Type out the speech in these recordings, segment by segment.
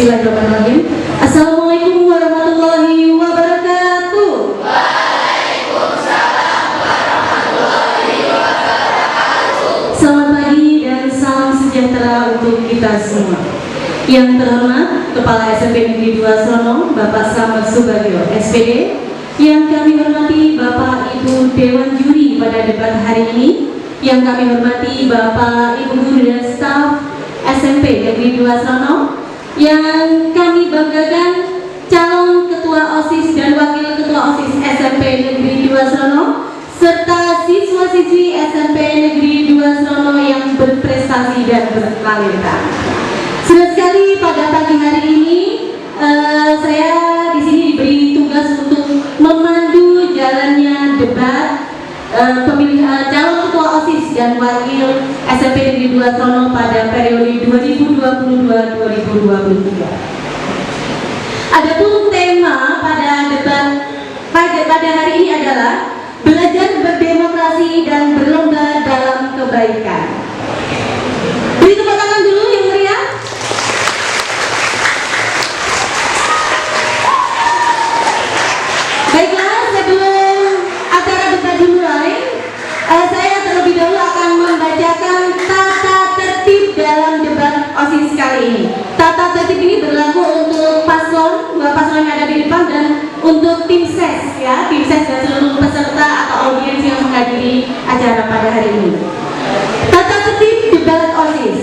Bismillahirrahmanirrahim. Assalamualaikum warahmatullahi wabarakatuh. Waalaikumsalam warahmatullahi wabarakatuh. Selamat pagi dan salam sejahtera untuk kita semua. Yang terhormat Kepala SMP Negeri 2 Srono, Bapak Slamet Subagio, SPD. Yang kami hormati Bapak Ibu Dewan Juri pada debat hari ini. Yang kami hormati Bapak Ibu Guru dan staf SMP Negeri 2 Srono. Yang kami banggakan calon Ketua OSIS dan Wakil Ketua OSIS SMP Negeri 2 Srono, serta siswa-siswi SMP Negeri 2 Srono yang berprestasi dan bertalenta. Senang sekali pada pagi hari ini saya di sini diberi tugas untuk memandu jalannya debat calon Ketua OSIS dan Wakil SMP Negeri 2 Srono pada periode 2022-2023. Adapun tema pada debat pada hari ini adalah belajar berdemokrasi dan berlomba dalam kebaikan. Beri tepuk tangan dulu yang meriah. Baiklah, sebelum acara debat dimulai, saya terlebih dahulu akan membacakan tata tertib dalam debat OSIS kali ini. Tata tertib ini berlaku untuk dua paslon yang ada di depan, dan untuk tim ses, ya, tim ses dan seluruh peserta atau audiens yang menghadiri acara pada hari ini. Tata tertib debat OSIS.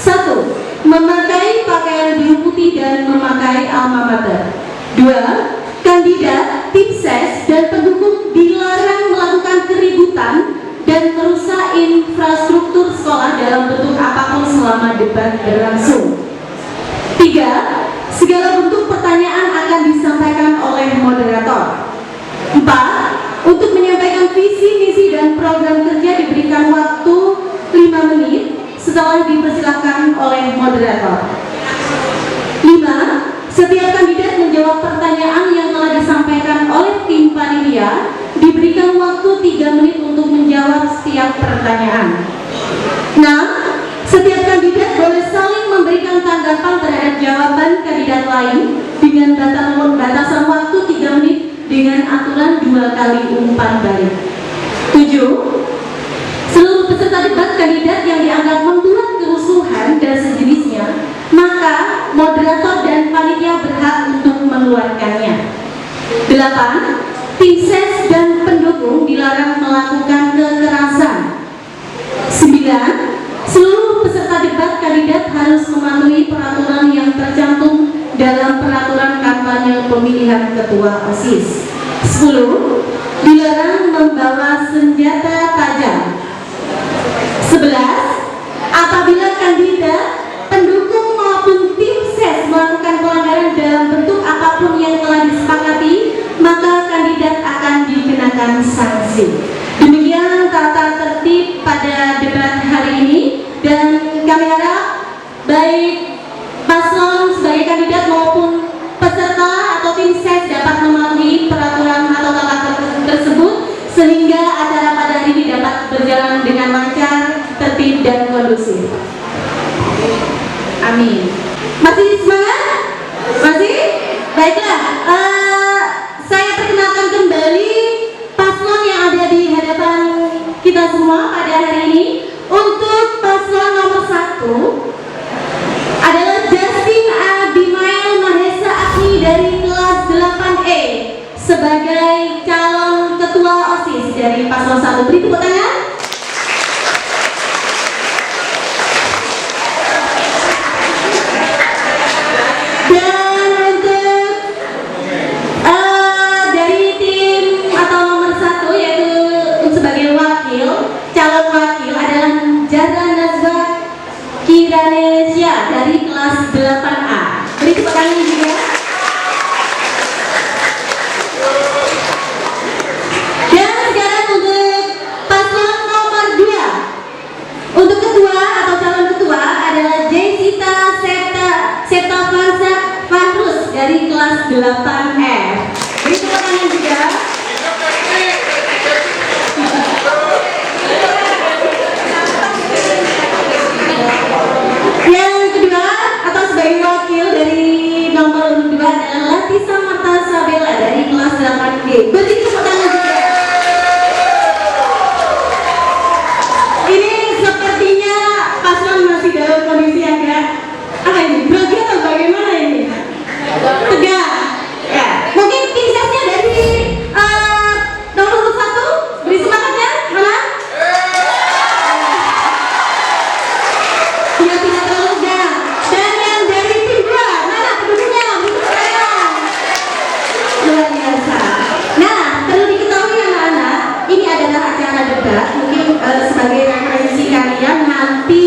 1. Memakai pakaian biru putih dan memakai alma mater. 2. Kandidat, tim ses, dan pendukung dilarang melakukan keributan dan merusak infrastruktur sekolah dalam bentuk apapun selama debat berlangsung. 3. Segala bentuk pertanyaan akan disampaikan oleh moderator. 4. Untuk menyampaikan visi, misi, dan program kerja diberikan waktu 5 menit setelah dipersilakan oleh moderator. 5. Setiap kandidat menjawab pertanyaan yang telah disampaikan oleh tim panitia, diberikan waktu 3 menit untuk menjawab setiap pertanyaan. 6. Setiap kandidat boleh saling memberikan tanggapan terhadap jawaban kandidat lain dengan batasan waktu 3 menit dengan aturan 2 kali umpan balik. 7. Seluruh peserta debat kandidat yang dianggap membuat kerusuhan dan sejenisnya, maka moderator dan panitia berhak untuk mengeluarkannya. 8. Tim ses dan pendukung dilarang melakukan kekerasan. 9. Seluruh peserta debat kandidat harus mematuhi peraturan yang tercantum dalam peraturan kampanye pemilihan ketua OSIS. 10. Dilarang membawa senjata tajam. 11. Apabila kandidat, pendukung maupun tim ses melakukan pelanggaran dalam bentuk apapun yang telah disepakati, maka kandidat akan dikenakan sanksi. Demikian tata tertib pada debat hari ini, dan kami harap baik paslon sebagai kandidat maupun peserta atau tim ses dapat mematuhi peraturan atau tata tertib tersebut sehingga acara pada hari ini dapat berjalan dengan lancar, tertib, dan kondusif. Amin. Masih semangat? Masih? Baiklah, saya perkenalkan kembali paslon yang ada di hadapan kita semua pada hari ini. Untuk paslon nomor 1 adalah Justin Abimael Mahesa Agni dari kelas 8E sebagai calon ketua OSIS dari paslon 1. Beri tepuk tangan. Dan untuk dari tim atau nomor 1 yaitu sebagai calon wakil adalah Jara Nazwa Kiranesia dari kelas 8A. Beri tepuk tangan juga. Dan sekarang untuk paslon Oke, beri tepuk tangan juga. Ini sepertinya paslon masih dalam kondisi agak apa ini? Grogi atau bagaimana ini? Tegang. Ya, mungkin tim sesnya dari nomor urut 1 beri semangatnya, mana? Dia tidak terlalu tegang. Dan yang dari tim 2, mana penduduknya? Luar biasa. Nah, perlu diketahui anak-anak, ini adalah acara debat. Mungkin sebagai referensi kalian nanti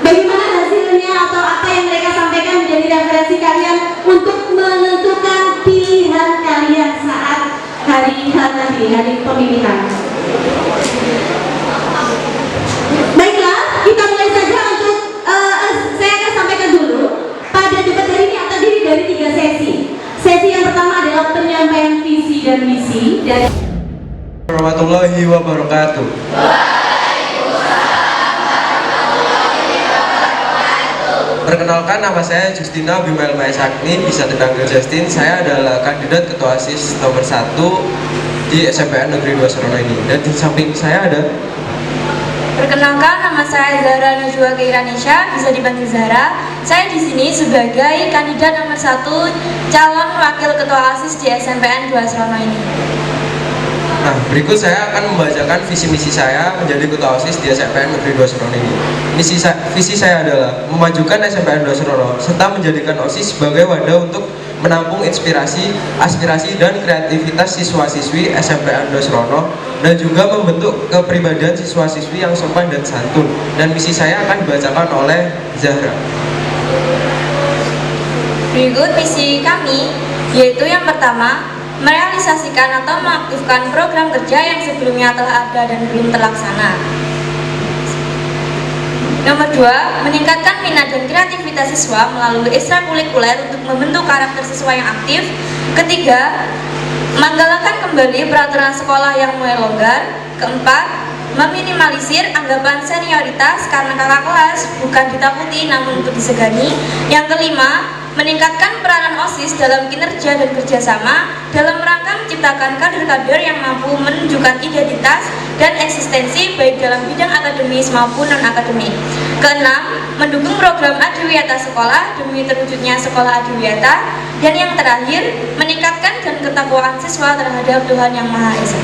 bagaimana hasilnya atau apa yang mereka sampaikan menjadi referensi kalian untuk menentukan pilihan kalian saat hari nanti, hari pemilihan. Baiklah, kita mulai saja untuk saya akan sampaikan dulu. Pada debat hari ini terdiri dari 3 sesi. Sesi yang pertama adalah penyampaian visi dan misi dari Warahmatullahi wabarakatuh. Perkenalkan, nama saya Justina Bimael Maesakni, bisa dipanggil Justin. Saya adalah kandidat ketua OSIS nomor 1 di SMPN Negeri 2 Serono ini. Dan di samping saya ada. Perkenalkan, nama saya Zahra Najwa Keiranisha, bisa dipanggil Zahra. Saya di sini sebagai kandidat nomor 1 calon wakil ketua OSIS di SMPN 2 Serono ini. Nah, berikut saya akan membacakan visi misi saya menjadi ketua OSIS di SMPN Negeri 2 Serono ini. Visi saya adalah memajukan SMPN 2 Serono serta menjadikan OSIS sebagai wadah untuk menampung inspirasi, aspirasi, dan kreativitas siswa-siswi SMPN 2 Serono dan juga membentuk kepribadian siswa-siswi yang sopan dan santun. Dan misi saya akan dibacakan oleh Zahra. Berikut misi kami, yaitu yang pertama, merealisasikan atau mengaktifkan program kerja yang sebelumnya telah ada dan belum terlaksana. Nomor 2, meningkatkan minat dan kreativitas siswa melalui ekstrakurikuler untuk membentuk karakter siswa yang aktif. Ketiga, menggalakkan kembali peraturan sekolah yang mulai longgar. Keempat, meminimalisir anggapan senioritas karena kakak kelas bukan ditakuti namun untuk disegani. Yang kelima, meningkatkan peranan OSIS dalam kinerja dan kerjasama dalam rangka menciptakan kader-kader yang mampu menunjukkan identitas dan eksistensi baik dalam bidang akademis maupun non-akademik. Keenam, mendukung program adiwiyata sekolah demi terwujudnya sekolah adiwiyata. Dan yang terakhir, meningkatkan dan ketakwaan siswa terhadap Tuhan Yang Maha Esa.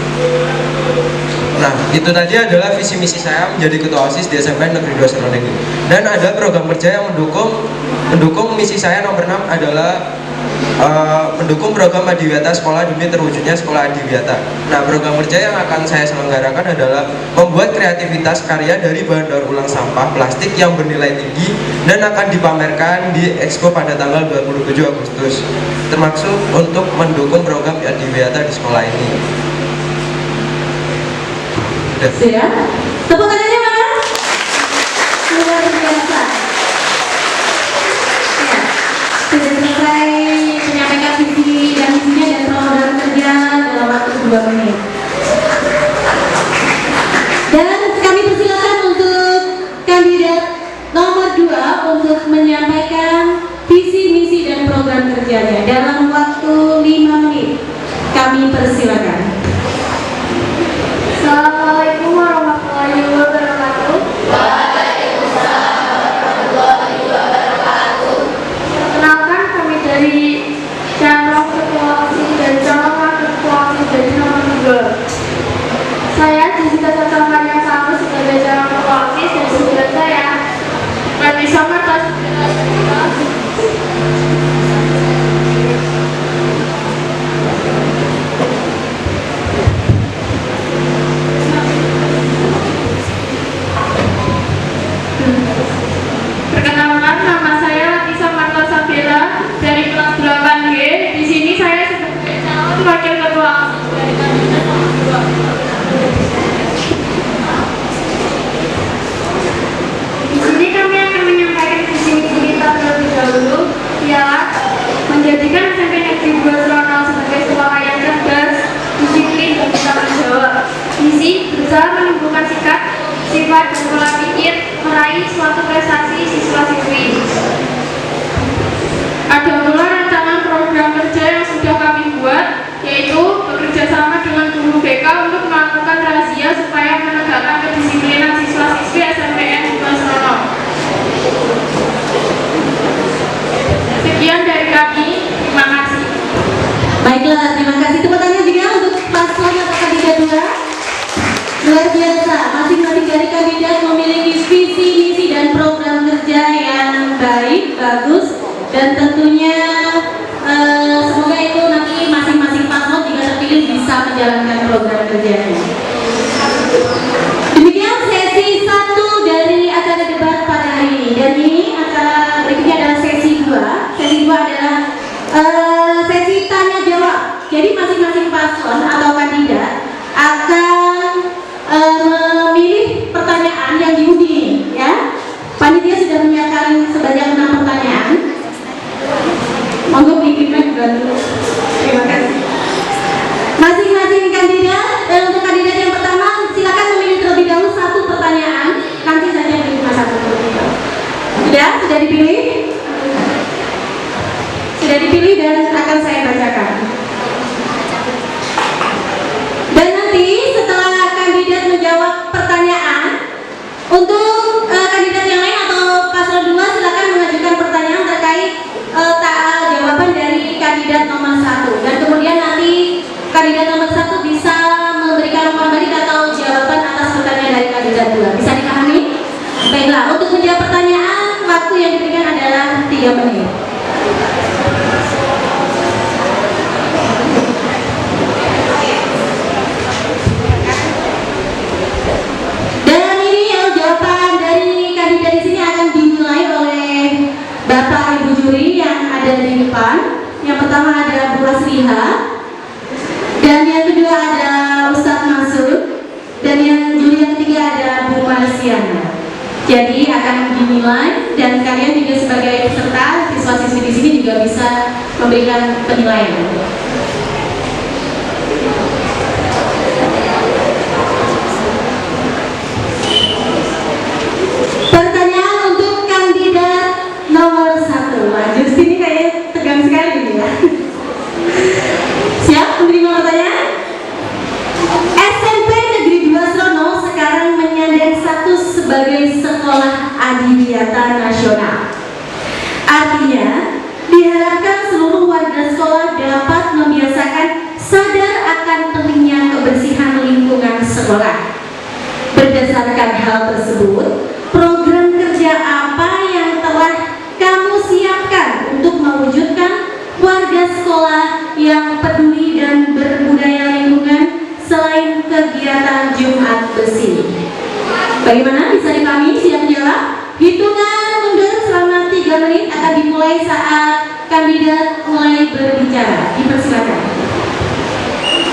Nah, itu tadi adalah visi misi saya menjadi ketua OSIS di SMPN Negeri 2 Serono ini. Dan ada program kerja yang mendukung misi saya nomor 6 adalah mendukung program adiwiyata sekolah demi terwujudnya sekolah adiwiyata. Nah, program kerja yang akan saya selenggarakan adalah membuat kreativitas karya dari bahan daur ulang sampah plastik yang bernilai tinggi dan akan dipamerkan di Expo pada tanggal 27 Agustus, termasuk untuk mendukung program adiwiyata di sekolah ini. Sudah? Tepuk tangannya mana? Luar biasa. Ya, sudah selesai menyampaikan visi dan misinya dan program kerja dalam waktu 2 menit. Dan kami persilakan untuk kandidat nomor 2 untuk menyampaikan visi, misi, dan program kerjanya dalam waktu 5 menit. Kami persilakan. Assalamualaikum warahmatullahi wabarakatuh. Waalaikumsalam warahmatullahi wabarakatuh. Perkenalkan, kami dari calon ketua OSIS dan calon wakil ketua OSIS dari nomor 2. Saya Jessica Cacapan yang satu sebagai calon ketua OSIS dan sebelah saya Rani Samarta. Perkenalkan, nama saya Latisa Marta Sabila dari kelas 8G. Di sini saya sebagai calon wakil ketua OSIS dari kandidat nomor 2. Di sini kami akan menyampaikan visi misi kita terlebih dahulu, ialah menjadikan SMP Negeri 2 Serono sebagai sekolah yang cerdas, disiplin, dan bertanggung jawab. Misi berusaha menumbuhkan sikap, sifat, dan pola pikir meraih suatu prestasi siswa-siswi. Ada pula rancangan program kerja yang sudah kami buat, yaitu bekerja bagus, dan tentunya semoga itu nanti masing-masing paslon jika terpilih bisa menjalankan program kerjanya. Demikian sesi 1 dari acara debat pada hari ini, dan ini acara berikutnya adalah sesi 2. Sesi 2 adalah sesi tanya jawab. Jadi masing-masing paslon atau kandidat akan memilih pertanyaan yang diundi, ya. Panitia sudah menyiapkan sebanyak 6 pertanyaan. Monggo dikirimkan juga dulu. Terima kasih. Masing-masing kandidat, untuk kandidat yang pertama silakan memilih terlebih dahulu 1 pertanyaan. Nanti saja di masa terlebih dahulu. Sudah dipilih? Sudah dipilih dan akan saya bacakan. Dan nanti setelah kandidat menjawab pertanyaan, untuk kandidat yang lain atau paslon 2 silakan mengajukan pertanyaan terkait jawaban dari kandidat nomor 1, dan kemudian nanti kandidat nomor 1 bisa memberikan umpan balik atau jawaban atas pertanyaan dari kandidat 2. Bisa dipahami? Baiklah, untuk menjawab pertanyaan waktu yang diberikan adalah 3 menit. Dari sini akan dimulai oleh Bapak Ibu juri yang ada di depan. Yang pertama ada Bu Asliha, dan yang kedua ada Ustadz Mansur, dan yang juri yang ketiga ada Bu Marsiana. Jadi akan dinilai, dan kalian juga sebagai peserta siswa-siswi di sini juga bisa memberikan penilaian. Pertanyaan untuk kandidat nomor 1. Wah, just ini kayaknya tegang sekali ini ya. Siap menerima pertanyaan? SMP Negeri 2 Srono sekarang menyandang status sebagai sekolah adiwiyata nasional. Artinya, diharapkan seluruh warga sekolah dapat membiasakan sadar akan pentingnya kebersihan lingkungan sekolah. Berdasarkan hal tersebut, program kerja apa yang telah kamu siapkan untuk mewujudkan warga sekolah yang peduli dan berbudaya lingkungan selain kegiatan Jumat Bersih? Bagaimana? Bisa dipahami? Siap menjawab? Hitungan mundur selama 3 menit akan dimulai saat kandidat mulai berbicara. Dipersilakan.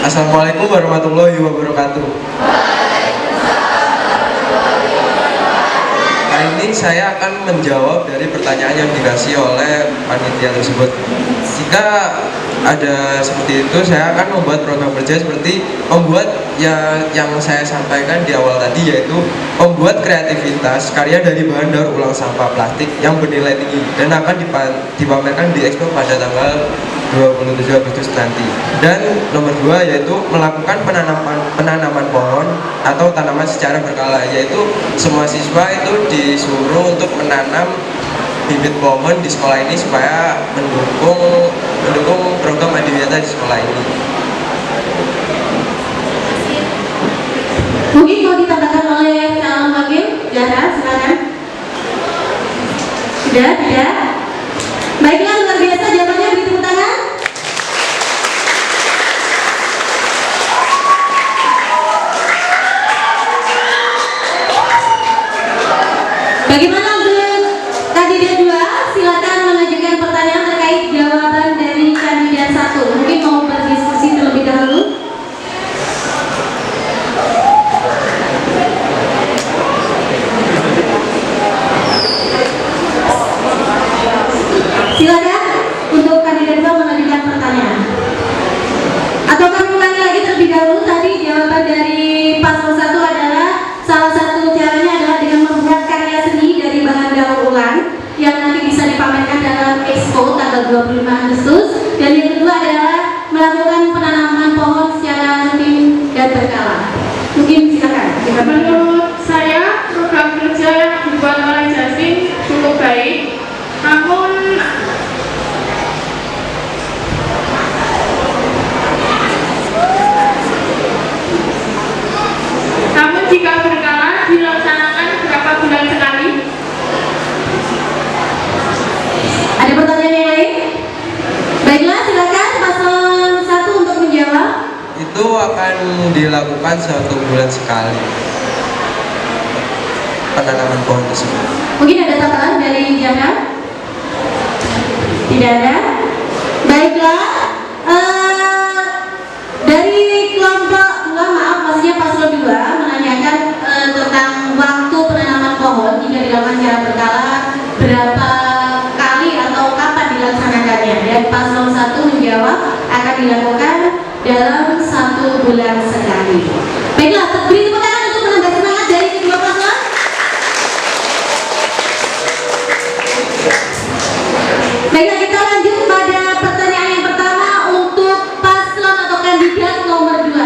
Assalamualaikum warahmatullahi wabarakatuh. Kali ini saya akan menjawab dari pertanyaan yang dikasih oleh panitia tersebut. Jika ada seperti itu, saya akan membuat program kerja seperti membuat yang saya sampaikan di awal tadi, yaitu membuat kreativitas karya dari bahan daur ulang sampah plastik yang bernilai tinggi dan akan dipamerkan di Expo pada tanggal 27 Agustus nanti. Dan nomor 2 yaitu melakukan penanaman pohon atau tanaman secara berkala, yaitu semua siswa itu disuruh untuk menanam bibit pohon di sekolah ini supaya mendukung program adiwiyata di sekolah ini. Mungkin mau ditambahkan oleh calon wakil, Zahra, silakan. Tidak. Baiklah, luar biasa jawabannya, beri tepuk tangan. Bagaimana untuk kandidat 2? Silakan mengajukan pertanyaan terkait jawaban dari kandidat 1. Mungkin mau berdiskusi terlebih dahulu. Silakan untuk kandidat 2 mengajukan pertanyaan. Atau kami ulangi lagi terlebih dahulu. Tadi jawaban dari paslon 1 adalah salah satu caranya adalah dengan membuat karya seni dari bahan daur ulang yang nanti bisa dipamerkan dalam Expo tanggal 25 Agustus. Dan yang kedua adalah melakukan penanaman pohon secara rutin dan berkala. Mungkin silakan. Menurut saya program kerja yang dibuat oleh Justin cukup baik, namun jika berkala dilaksanakan berapa bulan sekali? akan dilakukan 1 bulan sekali penanaman pohon tersebut. Mungkin ada tambahan dari Jana? Tidak ada? Baiklah, dari kelompok 2, maaf, maksudnya paslon 2 menanyakan tentang waktu penanaman pohon jika dilakukan secara berkala, berapa kali atau kapan dilaksanakannya. Dan paslon 1 menjawab akan dilakukan dalam 1 bulan sekali. Baiklah, beri tepuk tangan untuk menambah semangat dari kedua paslon. Baiklah, kita lanjut pada pertanyaan yang pertama untuk paslon atau kandidat nomor 2.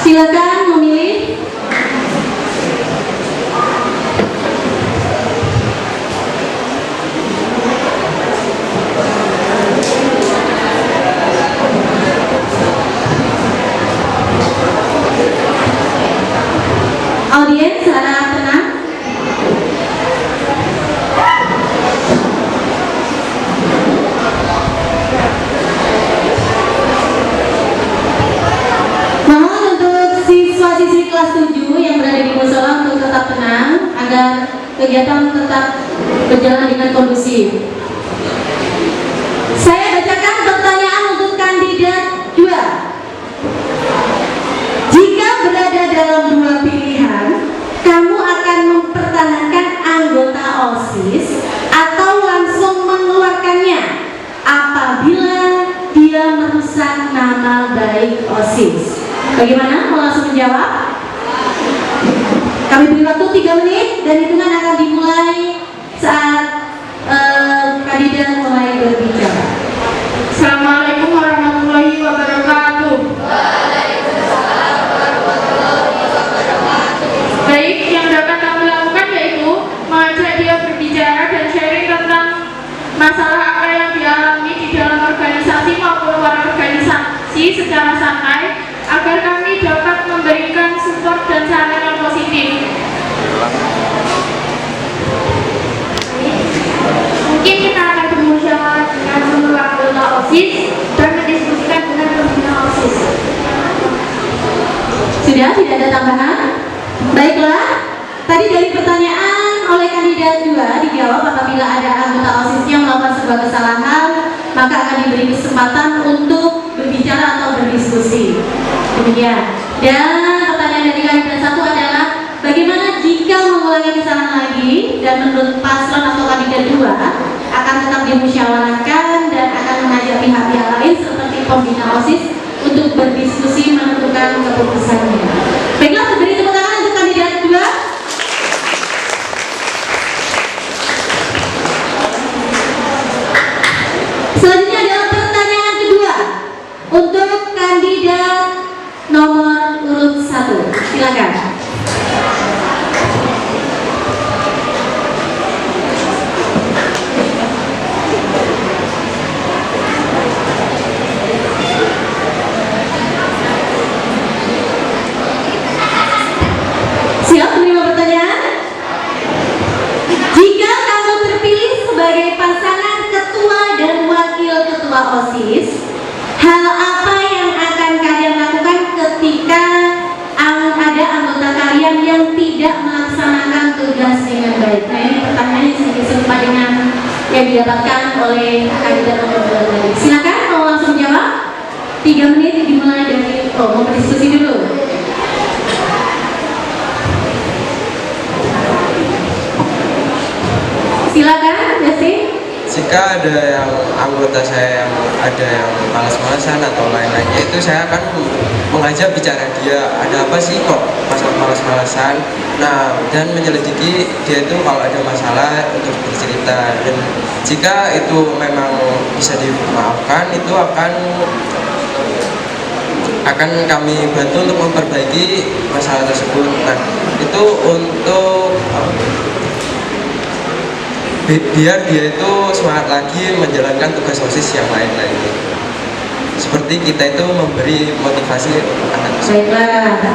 Silakan memilih. Audiens, harap tenang. Mohon untuk siswa-siswi kelas 7 yang berada di musola untuk tetap tenang agar kegiatan tetap berjalan dengan kondusif. Saya bacakan pertanyaan untuk kandidat 2. Jika berada dalam 2 pilihan, kamu akan mempertahankan anggota OSIS atau langsung mengeluarkannya apabila dia merusak nama baik OSIS. Bagaimana? Mau langsung menjawab? Kami beri waktu 3 menit dan hitungan akan dimulai saat kandidat mulai berbicara. Assalamualaikum warahmatullahi wabarakatuh. Baik, yang dapat kami lakukan yaitu mengajak dia berbicara dan sharing tentang masalah apa yang dialami di dalam organisasi maupun luar organisasi secara santai agar kami dapat memberikan support dan saran yang positif. Mungkin kita akan bermusyawarah dengan seluruh anggota OSIS dan mendiskusikan dengan pembina OSIS. Sudah, tidak ada tambahan? Baiklah, tadi dari pertanyaan oleh kandidat 2 dijawab apabila ada anggota OSIS yang melakukan sebuah kesalahan, maka akan diberi kesempatan untuk berbicara atau berdiskusi. Demikian. Dan pertanyaan dari kandidat 1 adalah bagaimana jika mengulangi kesalahan lagi dan menurut paslon atau kandidat 2 akan tetap dimusyawarahkan dan akan mengajak pihak-pihak lain seperti pembina OSIS untuk berdiskusi menentukan keputusannya. Baiklah, beri tepuk tangan untuk kandidat 2. Selanjutnya adalah pertanyaan kedua untuk kandidat nomor urut 1. Silakan. Siap menerima pertanyaan? Jika kamu terpilih sebagai pasangan ketua dan wakil ketua OSIS, hal apa yang akan kalian lakukan ketika ada anggota kalian yang tidak melaksanakan tugas dengan baik? Nah, ini pertanyaannya sedikit serupa dengan yang didapatkan oleh kandidat nomor 2 tadi. Silakan, mau langsung jawab? 3 menit dimulai dari, mau berdiskusi dulu. Silakan, Desi. Jika ada yang anggota saya yang ada yang malas-malasan atau lain-lainnya, itu saya akan mengajak bicara dia, ada apa sih kok malas-malasan, nah, dan menyelidiki dia itu kalau ada masalah untuk bercerita, dan jika itu memang bisa dimaafkan, itu akan kami bantu untuk memperbaiki masalah tersebut. Nah, itu untuk biar dia itu semangat lagi menjalankan tugas OSIS yang lain-lainnya. Seperti kita itu memberi motivasi untuk anak tersebut. Baiklah,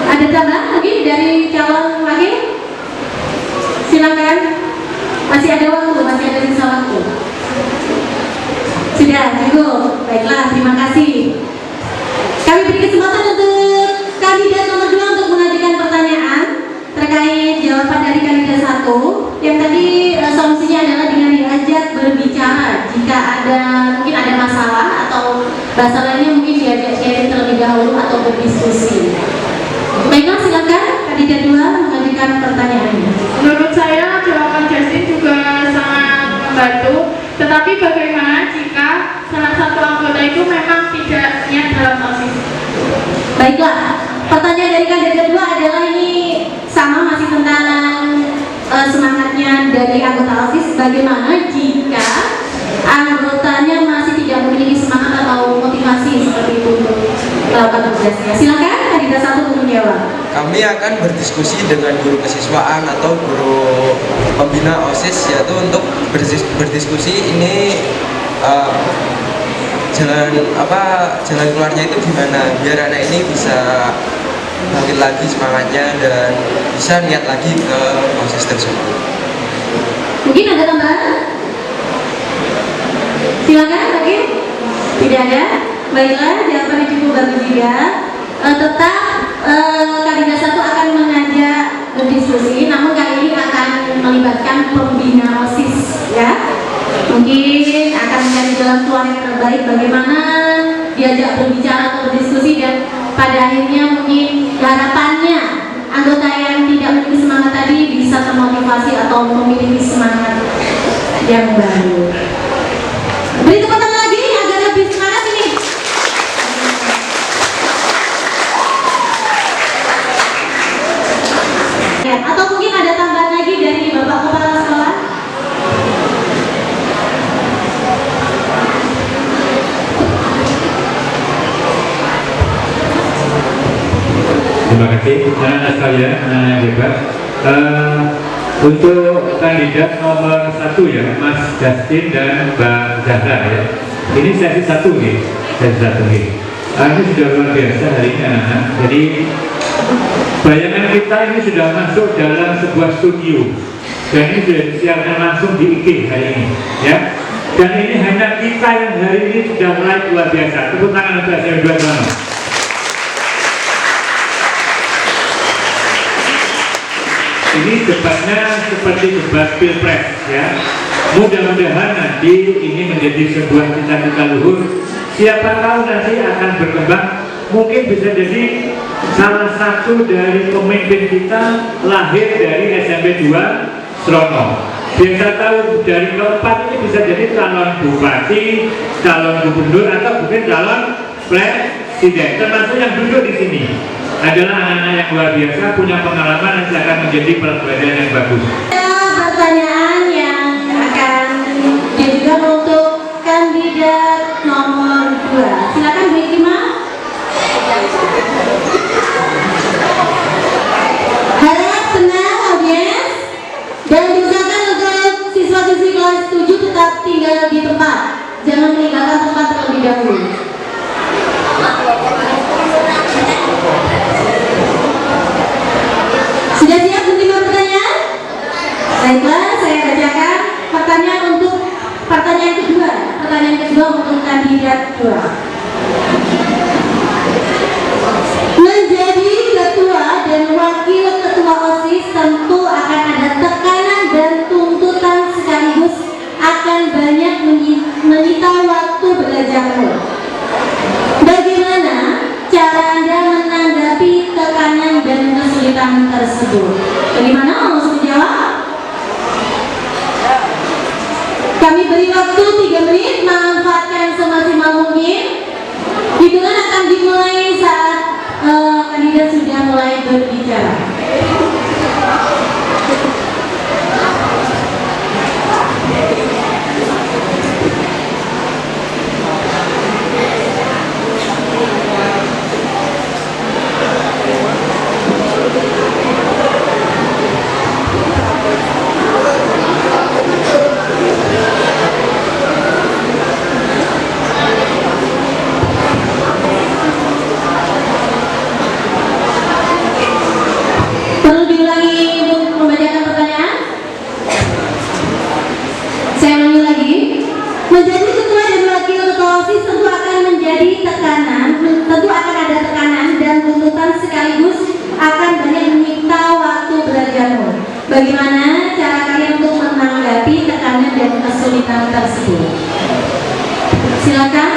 ada tambahan mungkin dari calon wakil? Silakan. Masih ada waktu, masih ada sisa waktu. Sudah cukup. Baiklah, terima kasih. anggotanya mungkin diajak sharing terlebih dahulu atau berdiskusi. Baiklah, silakan kandidat 2 mengajukan pertanyaannya. Menurut saya jawaban Justin juga sangat membantu. Tetapi bagaimana jika salah satu anggota itu memang tidak niat dalam OSIS? Baiklah, pertanyaan dari kandidat 2 adalah ini sama masih tentang semangatnya dari anggota OSIS. Bagaimana jika anggotanya masih tidak memiliki semangat atau motivasi seperti itu untuk melakukan tugasnya? Silakan kandidat 1 untuk menjawab. Kami akan berdiskusi dengan guru kesiswaan atau guru pembina OSIS, yaitu untuk berdiskusi ini jalan keluarnya itu gimana biar anak ini bisa bangkit lagi semangatnya dan bisa niat lagi ke OSIS tersebut. Mungkin ada tambahan? Silakan lagi. Tidak ada. Baiklah, jawabannya cukup bagus juga. Tetap kandidat 1 akan mengajak berdiskusi, namun kali ini akan melibatkan pembina OSIS, ya. Mungkin akan mencari jalan keluar yang terbaik bagaimana diajak berbicara atau berdiskusi, dan pada akhirnya mungkin harapannya anggota yang tidak memiliki semangat tadi bisa termotivasi atau memiliki semangat yang baru. Beri tepuk tangan lagi agar lebih semangat ini. Ya, atau mungkin ada tambahan lagi dari Bapak Kepala Sekolah? Terima kasih anak-anak sekalian, anak-anak yang hebat. Untuk kandidat nomor 1 ya, Mas Justin dan Mbak Zahra ya. Ini sesi 1 nih, sesi 1 nih. Ini sudah luar biasa hari ini anak-anak. Jadi bayangan kita ini sudah masuk dalam sebuah studio dan ini sudah disiarkan langsung di IG hari ini ya. Dan ini hanya kita yang hari ini sudah mulai luar biasa. Tepuk tangan untuk SM2 teman. Ini debatnya seperti debat pilpres ya. Mudah-mudahan nanti ini menjadi sebuah cita-cita luhur. Siapa tahu nanti akan berkembang. Mungkin bisa jadi salah satu dari pemimpin kita lahir dari SMP 2 Srono. Biasa tahu dari keempat ini bisa jadi calon bupati, calon gubernur, atau mungkin calon presiden. Termasuk yang duduk di sini adalah anak-anak yang luar biasa, punya pengalaman yang akan menjadi pelajaran yang bagus. Pertanyaan yang akan diajukan untuk kandidat nomor 2. Silakan Bu Ikima. Harap tenang audiens, dan diusahakan untuk siswa-siswi kelas 7 tetap tinggal di tempat, jangan meninggalkan tempat terlebih dahulu. Sudah siap menerima pertanyaan? Baiklah, saya bacakan pertanyaan kedua. Pertanyaan kedua untuk kandidat 2. Menjadi ketua dan wakil ketua OSIS tentu akan ada tekanan dan tuntutan, sekaligus akan banyak menyita waktu belajarmu. Bagaimana cara Anda menanggapi tekanan dan kesulitan tersebut? Bagaimana langsung menjawab? Kami beri waktu 3 menit, manfaatkan semaksimal mungkin. Hitungan akan dimulai saat kandidat sudah mulai berbicara. Perlu diulangi untuk membacakan pertanyaan? Saya ulangi lagi. Menjadi ketua dan wakil ketua OSIS tentu akan menjadi tekanan, tentu akan ada tekanan dan tuntutan, sekaligus akan banyak menyita waktu belajarmu. Bagaimana cara kalian untuk menanggapi tekanan dan kesulitan tersebut? Silakan.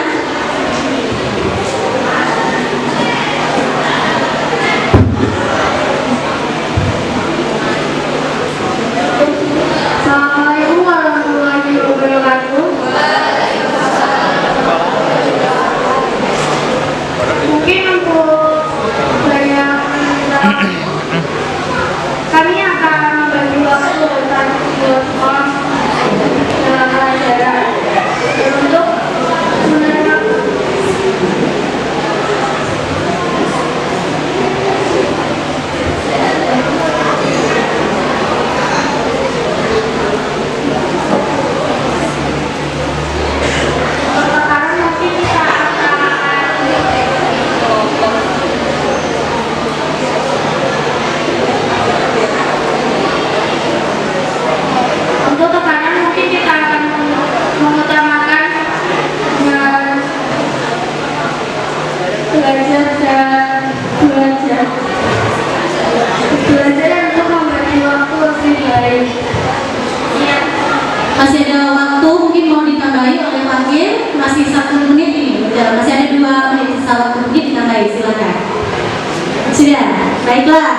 Kami akan membagi waktu antara kedua sekolah dalam pelajaran untuk menerima pertakaran. Mungkin kita akan untuk tekanan mungkin kita akan mengutamakan belajar dan belajar untuk membagi waktu lebih baik. Iya. Masih ada waktu, mungkin mau ditambahi oleh wakil, masih 1 menit ini berjalan, masih ada 2 menit sisa waktu, mungkin ditambahi, silakan. Sudah, baiklah.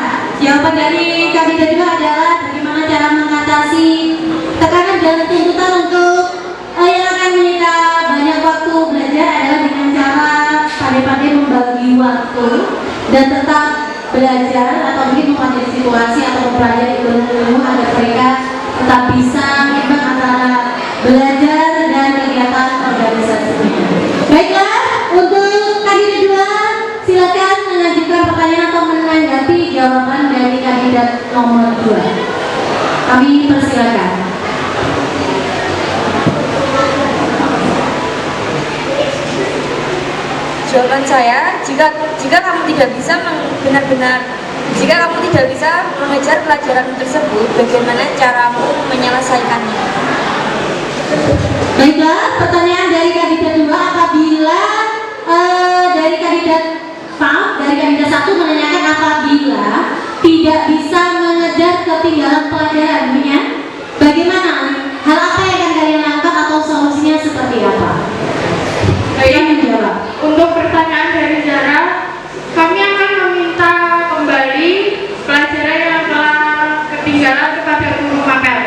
Jawaban dari kandidat juga adalah bagaimana cara mengatasi tekanan dan tuntutan untuk yang akan menyita banyak waktu belajar adalah dengan cara pandai-pandai membagi waktu dan tetap belajar atau mungkin mempelajari situasi atau mempelajari ilmu agar mereka tetap bisa imbang antara belajar dan kegiatan organisasinya. Baiklah, untuk kandidat 2 silakan mengajukan pertanyaan atau menanggapi jawaban dari kandidat nomor 2. Kami persilakan. Jawaban saya, jika kamu tidak bisa jika kamu tidak bisa mengejar pelajaran tersebut, bagaimana caramu menyelesaikannya? Baiklah, pertanyaan dari kandidat 2 apabila dari kandidat 1 menanyakan apabila tidak bisa mengejar ketinggalan pelajaran, ya? Bagaimana? Hal apa yang akan kalian lakukan atau solusinya seperti apa? Kalian menjawab. Untuk pertanyaan dari Zara, kami akan meminta kembali pelajaran yang telah ketinggalan kepada guru mapel.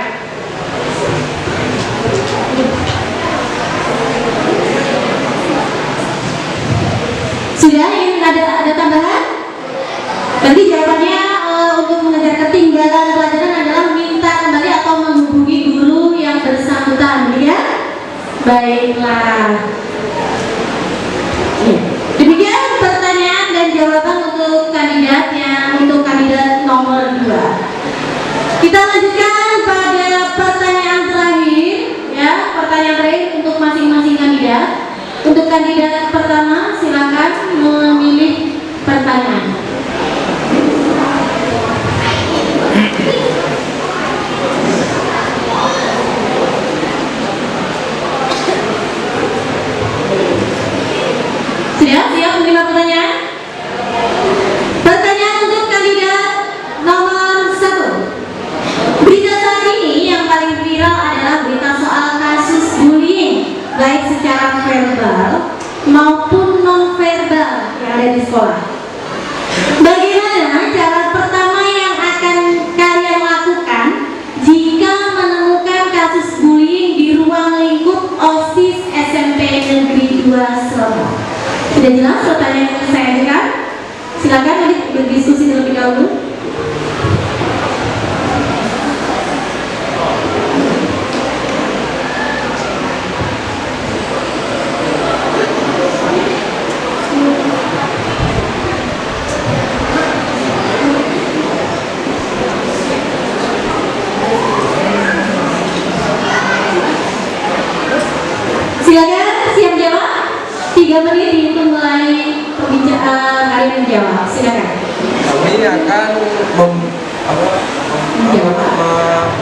Sudah, ingin ada tambahan? Berarti jawabannya untuk mengejar ketinggalan pelajaran adalah minta kembali atau menghubungi guru yang bersangkutan, ya? Baiklah. Ya. Demikian pertanyaan dan jawaban untuk kandidat nomor 2. Kita lanjutkan pada pertanyaan terakhir, ya. Pertanyaan terakhir untuk masing-masing kandidat. Untuk kandidat pertama, silakan memilih pertanyaan. Sudah siap menerima pertanyaan? Pertanyaan untuk kandidat nomor 1. Berita saat ini yang paling viral adalah berita soal kasus bullying, baik secara verbal maupun non-verbal yang ada di sekolah. Bagaimana cara pertama yang akan kalian lakukan jika menemukan kasus bullying di ruang lingkup OSIS SMP Negeri 2 Surabaya? Sudah jelas pertanyaan yang saya ajukan? Silakan mari berdiskusi terlebih dahulu. Silakan siap jawab. 3 menit dihitung mulai kalian menjawab. Silakan. Kami akan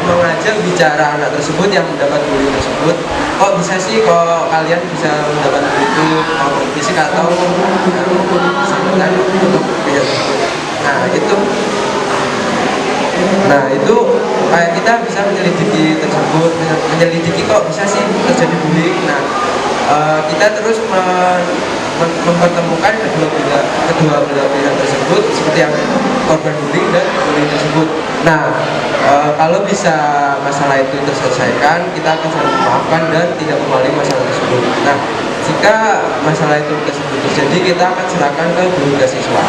mengajak bicara anak tersebut yang mendapat bullying tersebut. Kok bisa sih kok kalian bisa mendapat itu fisik atau misalkan untuk biaya tersebut. Nah itu kayak kita bisa menyelidiki tersebut, menyelidiki kok bisa sih terjadi bullying. Nah kita terus mempertemukan kedua belah pihak tersebut seperti yang korban bullying dan bullying tersebut. Nah kalau bisa masalah itu terselesaikan, kita akan saling memaafkan dan tidak mengulangi masalah tersebut. Nah jika masalah itu tersebut terjadi, kita akan serahkan ke guru dan siswa.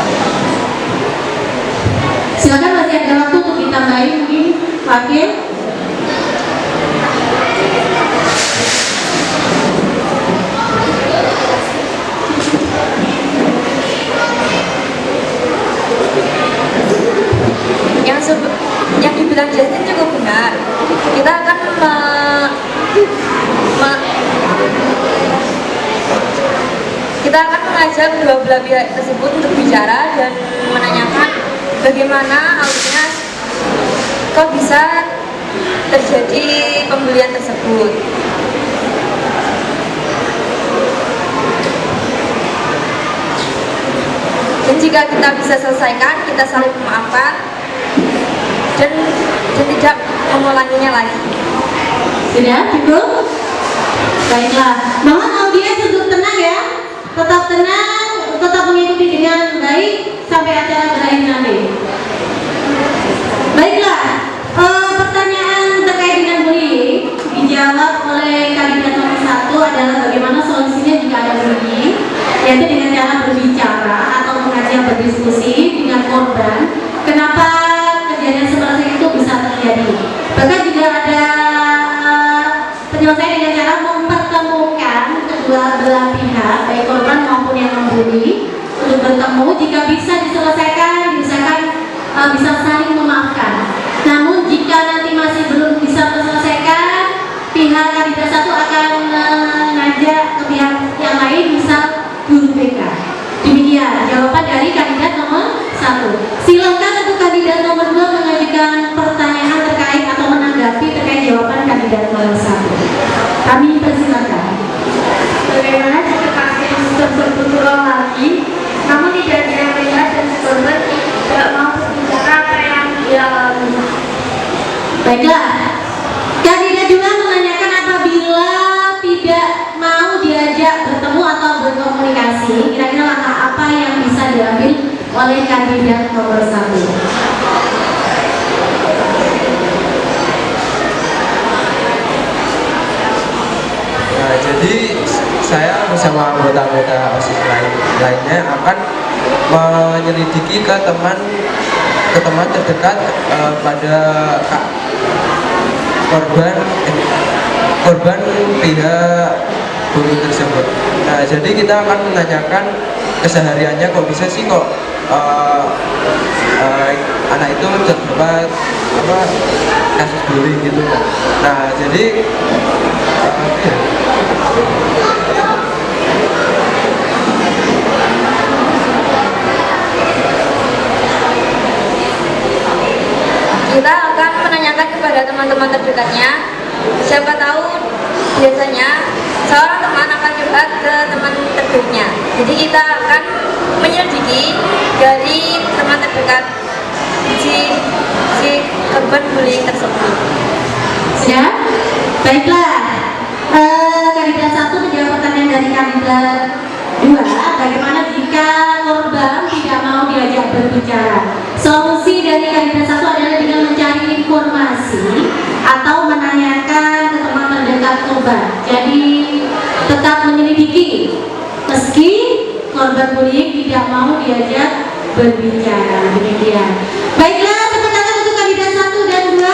Silakan, masih ada waktu untuk ditambahin mungkin wakil. Yang dibilang Justin cukup benar. Kita akan kita akan mengajak kedua belah pihak tersebut untuk bicara dan menanyakan bagaimana alurnya kok bisa terjadi pembelian tersebut. Dan jika kita bisa selesaikan, kita saling memaafkan dan tidak mengulanginya lagi. Sudah cukup? Baiklah, mohon audiens untuk tenang ya. Tetap tenang, tetap mengikuti dengan baik sampai acara berakhir nanti. Baiklah, pertanyaan terkait dengan bullying dijawab oleh kandidat nomor 1 adalah bagaimana solusinya jika ada bullying, yaitu dengan cara berbicara atau mengajak berdiskusi dengan korban. Kenapa kejadian seperti itu bisa terjadi? Bahkan juga ada penyelesaian dengan cara mempertemukan kedua belah pihak, baik korban maupun yang membuli, untuk bertemu. Jika bisa diselesaikan, bisa saling memaafkan. Namun jika nanti masih belum bisa terselesaikan, pihak kandidat 1 akan mengajak ke pihak yang lain, misal guru BK. Demikian jawaban dari kandidat nomor 1. Silakan untuk kandidat nomor 2 mengajukan pertanyaan terkait atau menanggapi terkait jawaban kandidat nomor 1. Kami persilakan. Bagaimana jika kasus tersebut berulang lagi, namun tidak ada yang melihat dan korban tidak mau berbicara apa yang dia alami? Baiklah, kandidat juga menanyakan apabila tidak mau diajak bertemu atau berkomunikasi, kira-kira langkah apa yang bisa diambil oleh kandidat nomor 1. Nah, jadi saya bersama anggota-anggota OSIS lainnya akan menyelidiki ke teman terdekat pada korban pihak guru tersebut. Nah, jadi kita akan menanyakan kesehariannya, kok bisa sih kok anak itu terdapat kasus bullying gitu. Nah, jadi kita akan menanyakan kepada teman-teman terdekatnya. Siapa tahu biasanya seorang teman akan curhat ke teman terdekatnya. Jadi kita akan menyelidiki dari teman terdekat si korban bullying tersebut. Ya, baiklah. Kandidat 1 menjawab pertanyaan dari kandidat 2. Bagaimana jika korban tidak mau diajak berbicara? Solusi dari kandidat 1 adalah dengan mencari informasi atau menanyakan ke teman terdekat korban. Jadi tetap menyelidiki meski korban bullying tidak mau diajak berbicara. Demikian. Baiklah, tepuk tangan untuk kandidat 1 dan 2.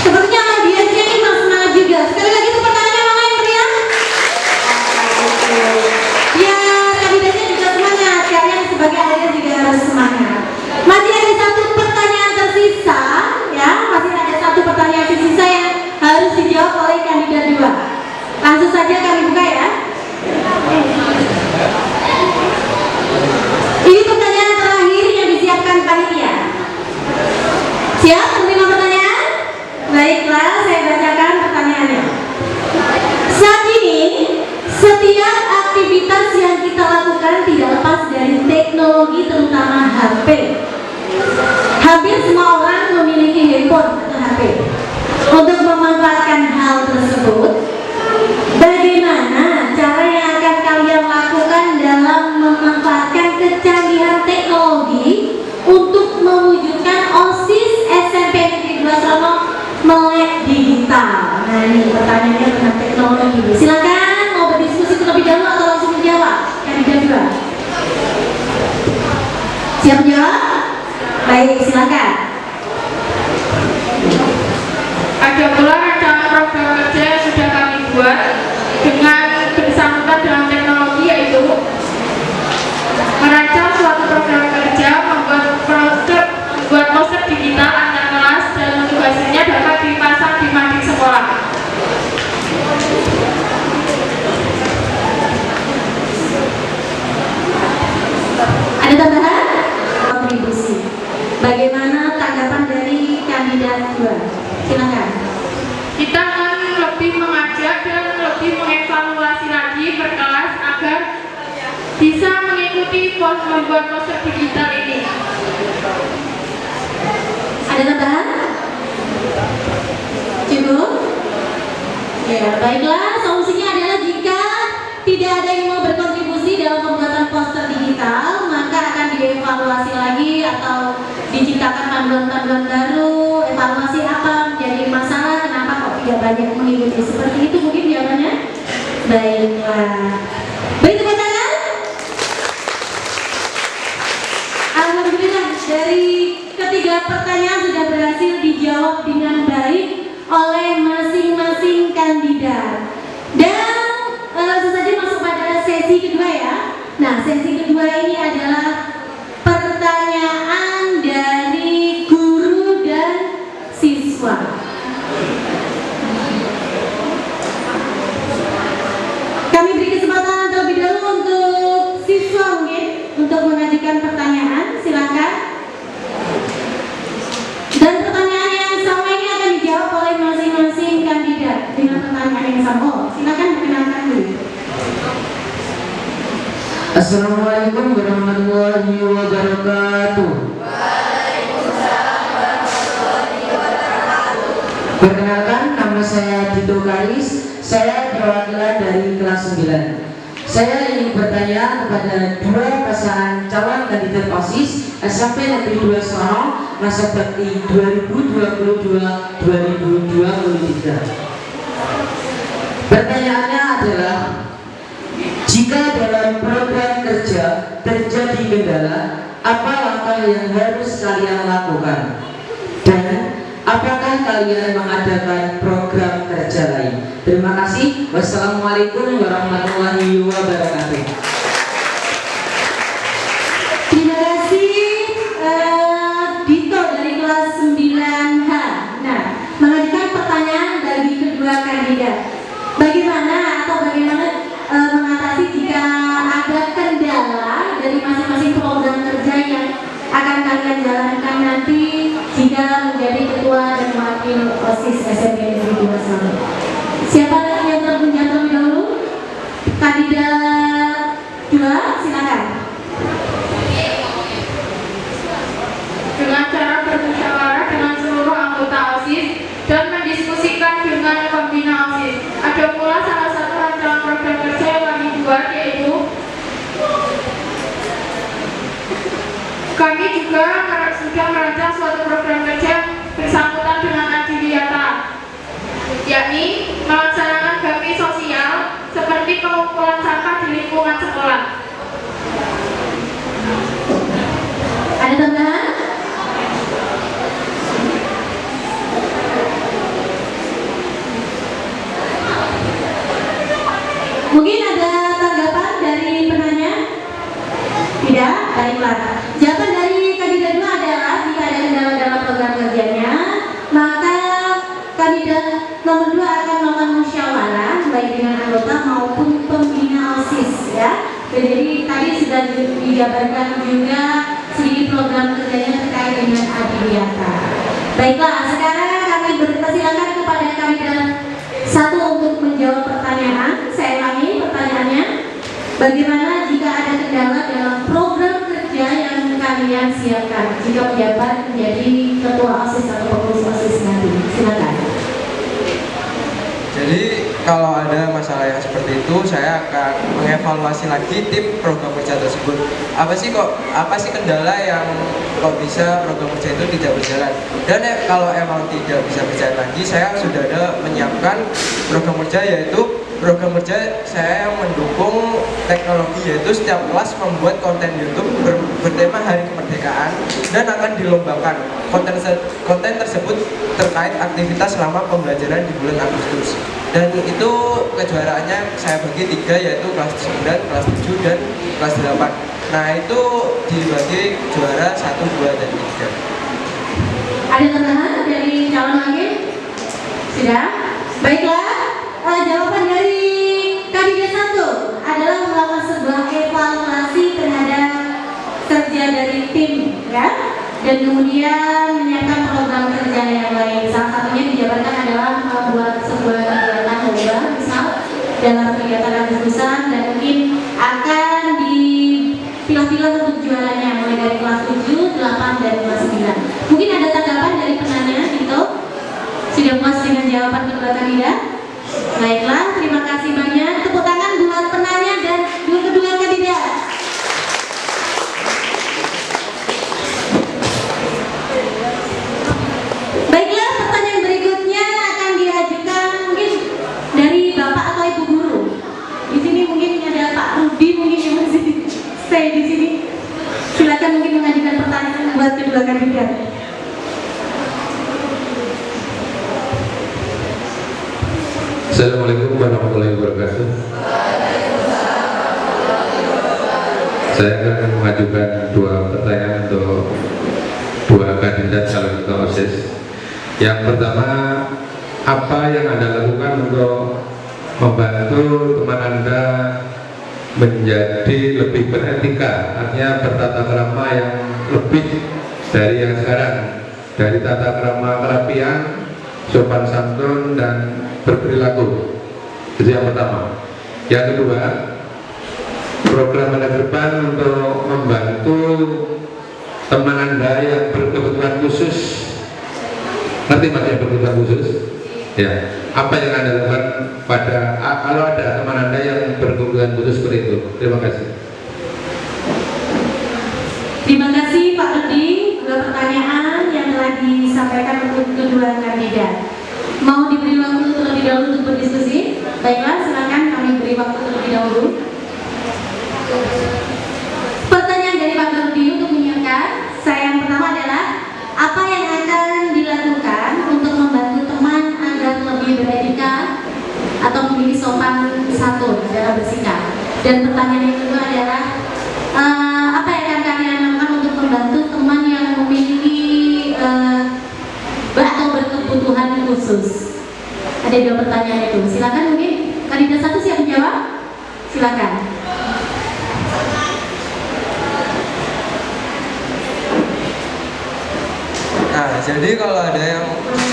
Sepertinya audiensnya ini semangat juga. Sekali lagi tepuk tangannya yang lain meriah. Ya, kandidatnya juga semangat. Kalian sebagai audiens juga harus semangat. Masih ada satu pertanyaan tersisa, ya. Masih ada satu pertanyaan tersisa yang harus dijawab oleh kandidat 2. Langsung saja kami buka ya. Ini pertanyaan terakhir yang disiapkan panitia. Siap menerima pertanyaan? Baiklah, saya bacakan pertanyaannya. Saat ini, setiap aktivitas yang kita lakukan tidak lepas dari teknologi, terutama HP. Hampir semua orang memiliki handphone atau HP. Untuk memanfaatkan hal tersebut, bagaimana cara yang akan kalian lakukan dalam memanfaatkan kecanggihan teknologi untuk mewujudkan OSIS SMP Siap menjawab? Baik, silakan. Ada pula rancangan program kerja yang sudah kami buat dengan bersangkutan dengan teknologi, yaitu merancang suatu program kerja, membuat poster digital antar kelas dan untuk hasilnya dapat dipasang di mading sekolah. Ada tambahan? Kontribusi. Bagaimana tanggapan dari kandidat 2? Silakan. Kita akan lebih mengajak dan lebih mengevaluasi lagi per kelas agar bisa mengikuti membuat poster digital ini. Ada tambahan? Cukup? Ya, baiklah. Solusinya adalah jika tidak ada yang mau berkontribusi dalam pembuatan poster digital, maka akan dievaluasi lagi atau diciptakan panduan-panduan baru. Evaluasi apa menjadi masalah, kenapa kok tidak banyak mengikuti. Seperti itu mungkin jawabannya. Baiklah. Beri tepuk tangan. Alhamdulillah, dari ketiga pertanyaan sudah berhasil dijawab dengan baik oleh masing-masing kandidat. Dan langsung saja masuk pada sesi kedua ya. Nah, sesi kedua ini adalah pertanyaan dari guru dan siswa. Kami beri kesempatan terlebih dahulu untuk siswa mungkin untuk mengajukan pertanyaan, silakan. Dan pertanyaan yang sama ini akan dijawab oleh masing-masing kandidat dengan pertanyaan yang sama. Oh, silakan perkenalkan dulu. Assalamualaikum warahmatullahi wabarakatuh. Perkenalkan, nama saya Dito Karis. Saya perwakilan dari kelas 9. Saya ingin bertanya kepada dua pasangan calon kandidat OSIS SMP Negeri 2 Sorong masa bakti 2022-2023. Pertanyaannya adalah, jika dalam program kerja terjadi kendala, apa langkah yang harus kalian lakukan? Dan apakah kalian mengadakan program kerja lain? Terima kasih. Wassalamualaikum warahmatullahi wabarakatuh. Terima kasih Dito dari kelas 9H. Nah, mengajukan pertanyaan bagi kedua kandidat. Bagaimana mengatasi jika ada kendala dari masing-masing program kerja yang akan kalian jalankan nanti jika menjadi ketua dan wakil OSIS SMP Negeri 2 Sorong? Siapa yang terlebih dahulu? Kandidat 2, silakan. Dengan cara bermusyawarah dengan seluruh anggota OSIS dan mendiskusikan dengan pembina OSIS. Ada pula salah satu rancangan program kerja yang kami buat, yaitu kami juga sudah merancang suatu program kerja bersangkutan dengan Adiliata, yakni melaksanakan bakti sosial seperti pengumpulan sampah di lingkungan sekolah. Ada tambahan? Mungkin ada tanggapan dari penanya? Tidak? Baiklah. Jawaban dari kandidat 2 adalah jika ada kendala dalam program kerjanya, maka kandidat nomor 2 akan melakukan musyawarah baik dengan anggota maupun pembina OSIS ya. Jadi tadi sudah dijabarkan juga sedikit program kerjanya terkait dengan Adiliata. Baiklah, sekarang kami berpersilakan kepada kandidat 1 untuk menjawab pertanyaan. Saya ulangi pertanyaannya. Bagaimana jika ada kendala dalam program kerja yang kalian siapkan jika menjabat menjadi ketua OSIS atau pengurus OSIS nanti? Silakan. Jadi kalau ada masalah yang seperti itu, saya akan mengevaluasi lagi tim program kerja tersebut. Apa sih kendala yang kok bisa program kerja itu tidak berjalan? Dan kalau emang tidak bisa berjalan lagi, saya sudah ada menyiapkan program kerja, yaitu program kerja saya yang mendukung teknologi, yaitu setiap kelas membuat konten YouTube bertema Hari Kemerdekaan dan akan dilombakan. Konten tersebut terkait aktivitas selama pembelajaran di bulan Agustus. Dan itu kejuaraannya saya bagi 3, yaitu kelas 9, kelas 7, dan kelas 8. Nah itu dibagi juara 1, 2, dan 3. Ada tambahan dari calon wakil? Sudah? Baiklah, jawaban dari kandidat 1 adalah melakukan sebuah evaluasi terhadap kerja dari tim, ya, dan kemudian menyiapkan program kerja yang lain. Salah satunya dijabarkan adalah membuat sebuah kegiatan lomba, misal dalam kegiatan Agustusan, dan mungkin akan dipilah-pilah untuk juaranya mulai dari kelas 7, 8, dan kelas 9. Mungkin ada tanggapan dari penanya, Tito? Sudah puas dengan jawaban kedua kandidat? Baiklah, terima kasih banyak. Tepuk tangan buat penanya dan kedua kandidat. Baiklah, pertanyaan berikutnya akan diajukan mungkin dari Bapak atau Ibu Guru. Di sini mungkin ada Pak Rudi, mungkin yang masih stay di sini. Silakan mungkin mengajukan pertanyaan buat kedua kandidat. Assalamualaikum warahmatullahi wabarakatuh. Saya akan mengajukan 2 pertanyaan untuk 2 kandidat calon ketua OSIS. Yang pertama, apa yang Anda lakukan untuk membantu teman Anda menjadi lebih beretika, artinya bertata krama yang lebih dari yang sekarang, dari tata krama kerapian, sopan santun, dan berperilaku. Itu yang pertama. Yang kedua, program Anda ke depan untuk membantu teman Anda yang berkebutuhan khusus. Ngerti Mas yang berkebutuhan khusus? Ya. Apa yang Anda lakukan pada kalau ada teman Anda yang berkebutuhan khusus seperti itu? Terima kasih. Terima kasih Pak Rudi, 2 pertanyaan yang telah disampaikan untuk kedua kandidat. Mau diberi waktu terlebih dahulu untuk berdiskusi? Baiklah, silakan kami beri waktu terlebih dahulu. Pertanyaan dari Pak Rudi untuk menyiapkan. Saya yang pertama adalah apa yang akan dilakukan untuk membantu teman agar lebih beretika atau memiliki sopan santun dalam bersikap? Dan pertanyaan yang kedua adalah apa yang akan kalian lakukan untuk membantu teman yang memiliki atau berkebutuhan khusus? Ada 2 pertanyaan itu. Silakan mungkin kandidat 1 siap menjawab. Silakan. Nah, jadi kalau ada yang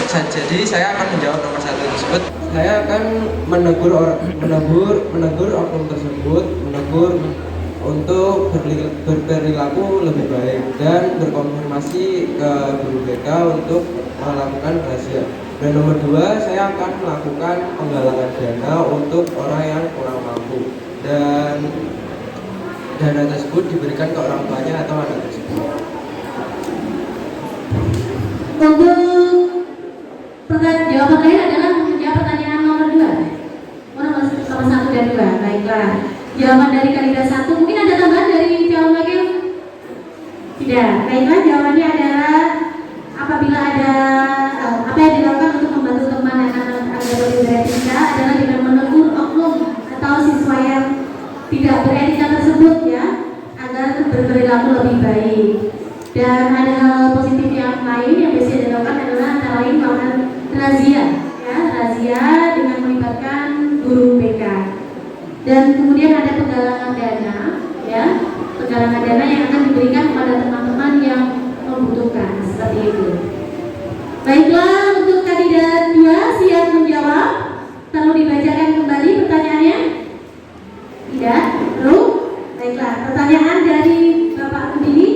jadi saya akan menjawab nomor 1 tersebut. Saya akan menegur oknum tersebut, menegur untuk berperilaku lebih baik dan berkonfirmasi ke guru BK untuk melakukan razia. Dan nomor 2, saya akan melakukan penggalangan dana untuk orang yang kurang mampu, dan dana tersebut diberikan ke orang tuanya atau anak tersebut. Untuk jawaban lain adalah menjawab pertanyaan nomor 2. Nomor 1 dan 2. Baiklah. Jawaban dari kandidat 1. Mungkin ada tambahan dari calon wakil? Tidak. Baiklah, jawabannya adalah apabila ada apa yang dilakukan untuk membantu teman anak-anak agar lebih beretika adalah dengan menegur oknum atau siswa yang tidak beretika tersebut, ya, agar berperilaku lebih baik. Dan ada hal positif yang lain yang bisa dilakukan adalah antara lain melakukan razia, ya, razia dengan melibatkan guru BK. Dan kemudian ada penggalangan dana, ya, penggalangan dana yang akan diberikan kepada teman-teman yang membutuhkan, seperti itu. Baiklah, untuk kandidat 2 siap menjawab. Perlu dibacakan kembali pertanyaannya? Tidak? Perlu? Baiklah, pertanyaan dari Bapak Rudi.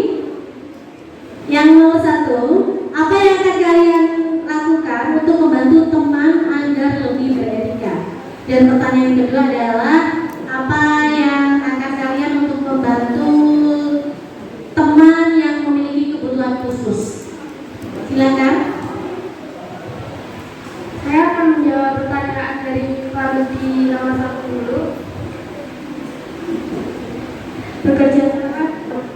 Yang nomor 1, apa yang akan kalian lakukan untuk membantu teman agar lebih beretika? Dan pertanyaan yang kedua adalah apa yang akan kalian untuk membantu teman yang memiliki kebutuhan khusus? Silakan. Saya akan menjawab pertanyaan dari Pak Rudi nomor 1. Bekerja sama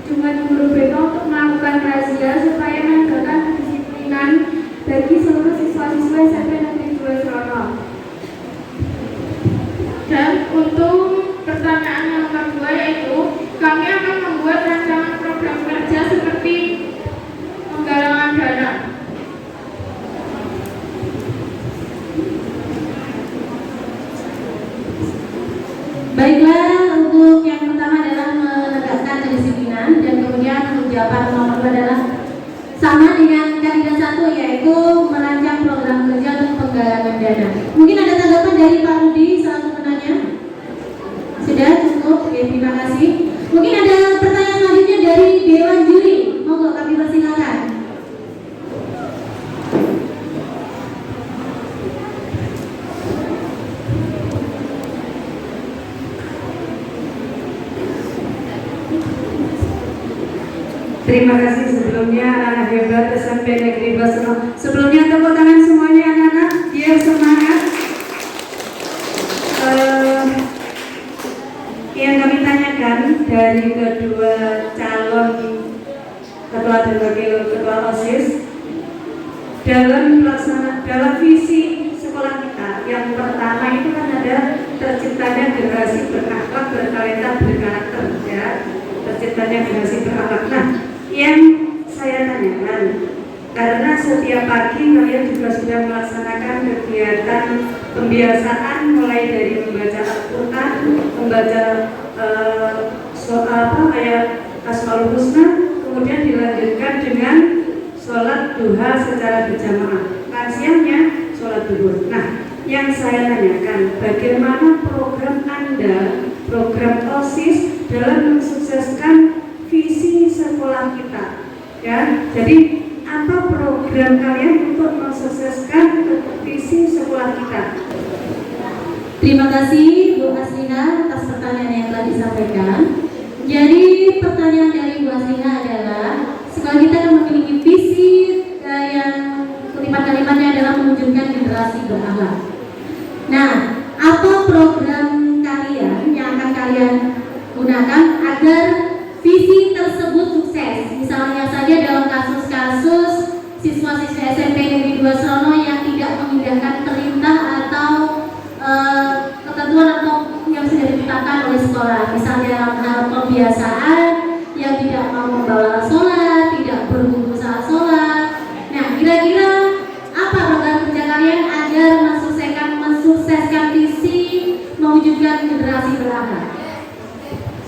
dengan guru BK untuk melakukan razia supaya menegakkan kedisiplinan bagi seluruh siswa-siswa SMP Negeri 2 Sorono. Dan untuk pertanyaan yang kedua yaitu kami akan membuat rancangan program kerja seperti penggalangan dana. Baiklah, untuk yang pertama adalah menegakkan kedisiplinan dan kemudian untuk jawaban nomor 2 adalah sama dengan kandidat 1 yaitu merancang program kerja untuk penggalangan dana. Mungkin ada tanggapan dari Pak Rudi selaku penanya? Sudah cukup, oke, terima kasih. Mungkin ada pertanyaan selanjutnya dari Dewan Juri. Monggo kami persilakan. Terima kasih sebelumnya anak-anak hebat SMP Negeri 2 Sorono. Sebelumnya tepuk tangan semuanya anak-anak, biar semangat. Yang kami tanyakan dari kedua calon ketua dan wakil ketua OSIS dalam visi sekolah kita, yang pertama itu kan ada terciptanya generasi berakhlak, bertalenta, berkarakter, ya, terciptanya generasi berakhlak. Nah, yang saya tanyakan, karena setiap pagi kalian juga sudah melaksanakan kegiatan pembiasaan mulai dari membaca Al-Quran, membaca ayat Asmaul Husna, kemudian dilanjutkan dengan sholat duha secara berjamaah. Siangnya sholat duhur. Nah, yang saya tanyakan, bagaimana program Anda, program OSIS dalam mensukseskan visi sekolah kita, ya? Jadi apa program kalian untuk mensukseskan visi sekolah kita? Terima kasih Bu Aslina atas pertanyaan yang telah disampaikan. Jadi pertanyaan dari Bu Aslina adalah sekolah kita akan memiliki visi yang kalimat-kalimatnya adalah mewujudkan generasi berakhlak. Nah, apa program kalian yang akan kalian gunakan agar visi tersebut sukses? Misalnya saja dalam kasus-kasus siswa-siswa SMP Negeri 2 Sorono yang tidak mengindahkan perintah atau ketentuan atau yang sudah ditetapkan oleh sekolah, misalnya dalam hal pembiasaan yang tidak mau membawa sholat, tidak berwudu saat sholat. Nah, kira-kira apa program kerja kalian agar mensukseskan visi mewujudkan generasi berakhlak?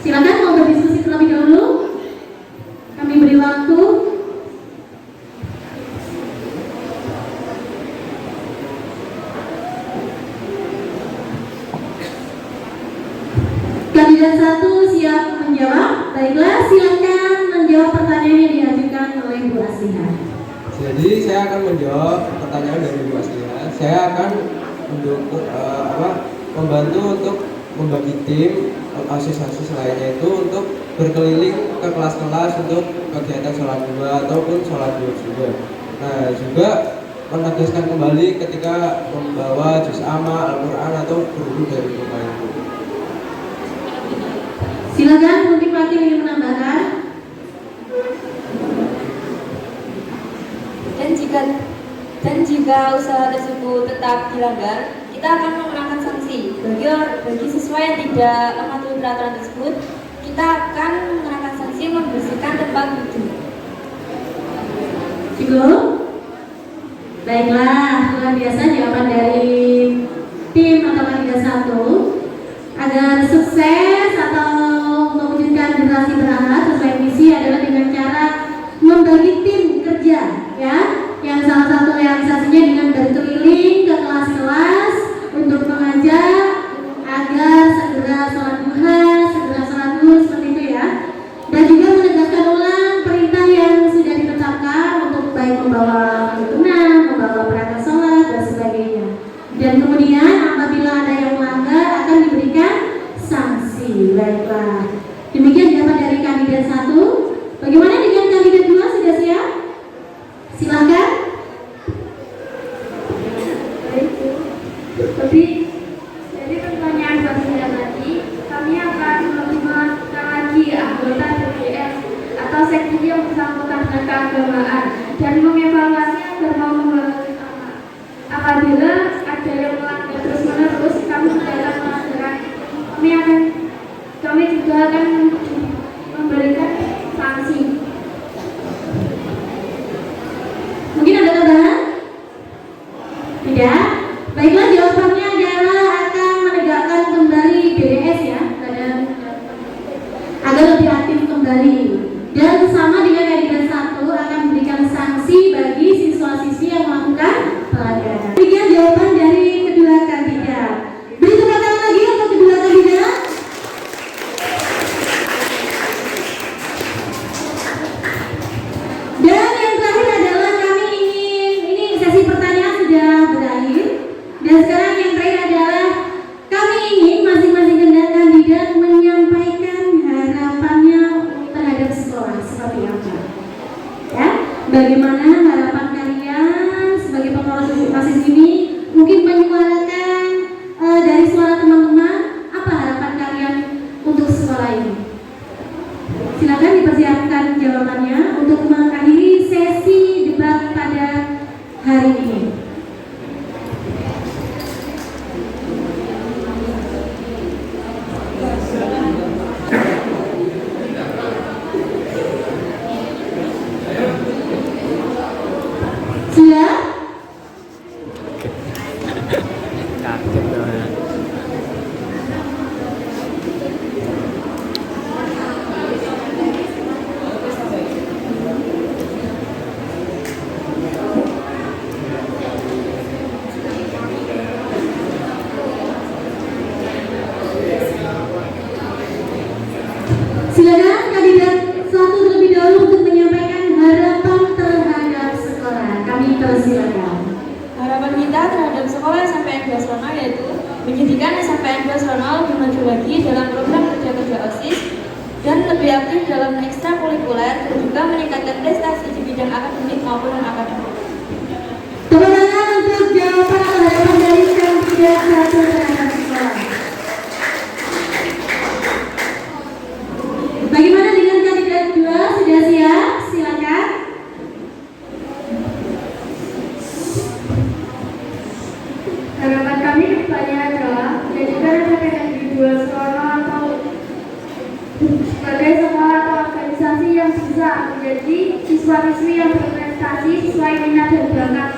Silakan mau berdiskusi terlebih dahulu. Kami beri waktu. Kandidat 1 siap menjawab. Baiklah, silakan menjawab pertanyaan yang diajukan oleh Bu Aslina. Jadi saya akan menjawab pertanyaan dari Bu Aslina. Saya akan membantu untuk membagi tim OSIS lainnya itu untuk berkeliling ke kelas-kelas untuk kegiatan sholat duha ataupun sholat duha juga. Nah, juga menegaskan kembali ketika membawa juz amma, Al-Quran atau berwudu dari rumah itu. Silakan mungkin wakil ingin menambahkan. Dan jika usaha tersebut tetap dilanggar, kita akan mengenakan sanksi. Bagi siswa yang tidak mematuhi peraturan tersebut, kita akan mengenakan sanksi membersihkan tempat wudhu. Cukup? Baiklah, luar biasa jawaban dari tim atau kandidat 1. Agar sukses atau mewujudkan generasi berakhlak sesuai misi adalah dengan cara membagi tim kerja, ya. Yang salah satu realisasinya dengan berkeliling ke kelas-kelas untuk mengajak agar segera sholat duha, segera sholat duhur, seperti itu ya. Dan juga menegakkan ulang perintah yang sudah ditetapkan untuk baik membawa tuntunan, membawa perangkat sholat dan sebagainya. Dan kemudian apabila ada yang melanggar akan diberikan sanksi. Baiklah. Demikian jawaban dari kandidat 1. Bagaimana dengan kandidat 2? Sudah siap? Silakan. Jadi pertanyaan Mbak Sinda tadi, kami akan keagamaan dan mengevaluasi agar mau membangun sama. Apabila ada yang melanggar terus-menerus, kami tidak akan melanggar. Kami juga akan memberikan sanksi. Mungkin ada tambahan? Tidak? Baiklah, jawabannya adalah akan menegakkan kembali BDS ya, agar lebih aktif kembali. Dan sama dengan kandidat 1 akan memberikan sanksi bagi siswa-siswi yang melakukan pelanggaran. Demikian jawaban dari kedua kandidat. Beri tepuk tangan lagi untuk kedua kandidat. Dan yang terakhir adalah kami ingin, ini sesi pertanyaan sudah berakhir. Dan sekarang yang terakhir adalah kami ingin masing-masing kandidat menyampaikan harapannya terhadap sekolah seperti apa. Ya, bagaimana harapan kalian sebagai pengurus OSIS ini, mungkin menyuarakan dari suara teman-teman, apa harapan kalian untuk sekolah ini? Silakan dipersiapkan jawabannya untuk mengakhiri sesi debat pada hari ini. Siap? Silakan kandidat 1 terlebih dahulu untuk menyampaikan harapan terhadap sekolah. Kami persilakan. Harapan kita terhadap sekolah SMPN 2 Srono yaitu menjadikan SMPN 2 Srono lebih maju lagi dalam program kerja-kerja OSIS dan lebih aktif dalam ekstrakurikuler dan juga meningkatkan prestasi di bidang akademik maupun non-akademik. Tepuk tangan untuk jawaban atau harapan dari kandidat 1 terhadap sekolah. Bagaimana dengan kandidat 2? Sudah siap? Silakan. Harapan kami kedepannya adalah menjadikan SMPN 2 Srono atau sebagai sekolah atau organisasi yang bisa menjadi siswa-siswi yang berprestasi sesuai minat dan bakat